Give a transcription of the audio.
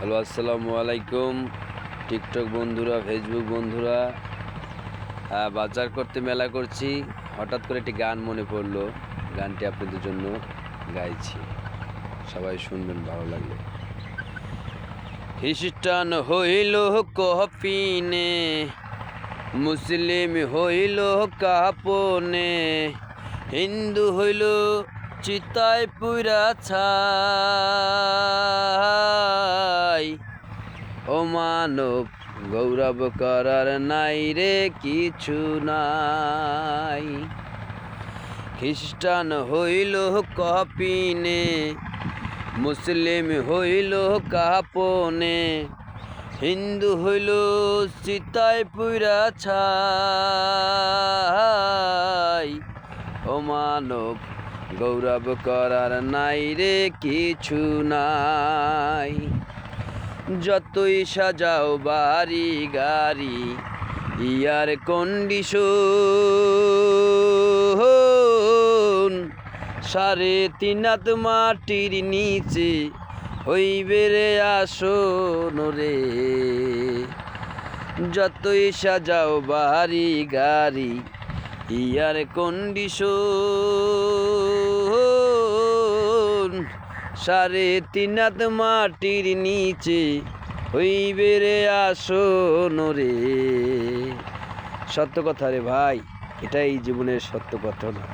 Hello, আসসালামু আলাইকুম। TikTok বন্ধুরা, ফেসবুক বন্ধুরা, বাজার করতে মেলা করছি। হঠাৎ করে একটি গান মনে পড়লো, গানটি আপনাদের জন্য গাইছি, সবাই শুনবেন ভালো লাগলে। খ্রিস্টান হইল কফিনে, মুসলিম হইল কাপনে, হিন্দু হইল চিতায় পুরা ছাই। ও মানব, গৌরব করার নাই রে কিছু নাই। খ্রিস্টান হইল কপিনে, মুসলিম হইল কাপনে, হিন্দু হইল চিতায় পুরা ছাই। ও মানব, গৌরব করার নাই রে কিছু নাই। যতই সাজাও বাড়ি গাড়ি, ইয়ার কন্ডিশন, 3.5 হাত মাটির নিচে হইবে রে আসন রে। যতই সাজাও বাড়ি গাড়ি, ইয়ার কন্ডিশন, 3.5 হাত মাটির নিচে হইবে রে আসন রে। সত্য কথা রে ভাই, এটাই জীবনের সত্য কথা না।